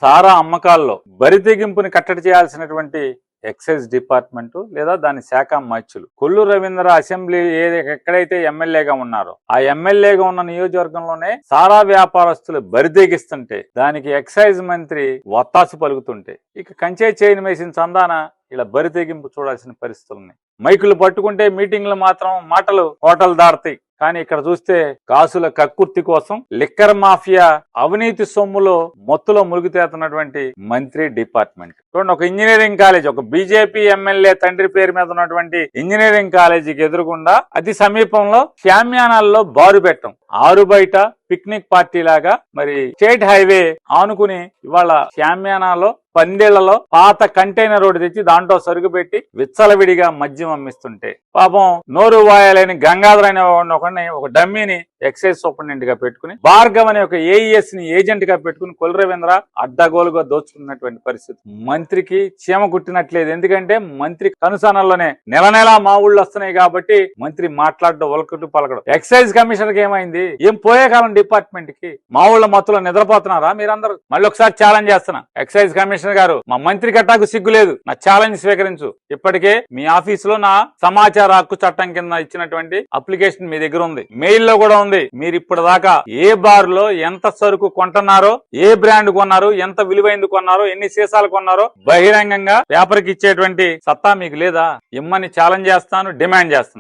సారా అమ్మకాల్లో బరితెగింపుని కట్టడి చేయాల్సినటువంటి ఎక్సైజ్ డిపార్ట్మెంట్ లేదా దాని శాఖ మంత్రులు కొల్లు రవీంద్ర అసెంబ్లీ ఎక్కడైతే ఎమ్మెల్యేగా ఉన్నారో ఆ ఎమ్మెల్యేగా ఉన్న నియోజకవర్గంలోనే సారా వ్యాపారస్తులు బరితెగిస్తుంటే దానికి ఎక్సైజ్ మంత్రి వత్తాసు పలుకుతుంటే ఇక కంచే చైన్ వేసిన చందాన ఇలా బరితెగింపు చూడాల్సిన పరిస్థితులు ఉన్నాయి. మైకులు పట్టుకుంటే మీటింగ్లు మాత్రం మాటలు హోటల్ దాడతాయి. కానీ ఇక్కడ చూస్తే కాసుల కక్కుర్తి కోసం లిక్కర్ మాఫియా అవినీతి సొమ్ములో మొత్తులో మునిగితేతున్నటువంటి మంత్రి డిపార్ట్మెంట్. చూడండి, ఒక ఇంజనీరింగ్ కాలేజ్, ఒక బీజేపీ ఎమ్మెల్యే తండ్రి పేరు మీద ఉన్నటువంటి ఇంజనీరింగ్ కాలేజీకి ఎదురుగుండా అతి సమీపంలో షామ్యానాల్లో బారు పెట్టం, ఆరు బయట పిక్నిక్ పార్టీ లాగా మరి స్టేట్ హైవే ఆనుకుని ఇవాళ షామ్యానాలో పందేళ్లలో పాత కంటైనర్ రోడ్డు తెచ్చి దాంట్లో సరుకు పెట్టి విచ్చలవిడిగా మద్యం అమ్మిస్తుంటే పాపం నోరు వాయాలని గంగాధర్ అనే ఒకరిని ఒక డమ్మీని ఎక్సైజ్ సూపరింటెండెంట్ గా పెట్టుకుని భార్గవ్ అనే ఒక ఏఈఎస్ ని ఏజెంట్ గా పెట్టుకుని కొల్లు రవీంద్ర అడ్డగోలుగా దోచుకున్నటువంటి పరిస్థితి. మంత్రికి చీమ కుట్టినట్లేదు. ఎందుకంటే మంత్రి కనుసనల్లోనే నెల నెలా మా ఊళ్ళు వస్తున్నాయి కాబట్టి మంత్రి మాట్లాడడం ఒలకట్టు పలకడం. ఎక్సైజ్ కమిషనర్ కి ఏమైంది? ఏం పోయే కాలం డిపార్ట్మెంట్ కి మా ఊళ్ళ మొత్తంలో నిద్రపోతున్నారా మీరందరూ? మళ్ళీ ఒకసారి ఛాలెంజ్ చేస్తున్నా, ఎక్సైజ్ కమిషనర్ గారు, మా మంత్రి కట్టాకు సిగ్గులేదు, నా ఛాలెంజ్ స్వీకరించు. ఇప్పటికే మీ ఆఫీసులో నా సమాచార హక్కు చట్టం కింద ఇచ్చినటువంటి అప్లికేషన్ మీ దగ్గర ఉంది, మెయిల్ లో కూడా ఉంది. మీరు ఇప్పటిదాకా ఏ బార్ లో ఎంత సరుకు కొంటున్నారో, ఏ బ్రాండ్ కొన్నారు, ఎంత విలువైంది కొన్నారో, ఎన్ని సీసాలు కొన్నారో బహిరంగంగా పేపర్కి ఇచ్చేటువంటి సత్తా మీకు లేదా? ఇమ్మని ఛాలెంజ్ చేస్తాను, డిమాండ్ చేస్తాను.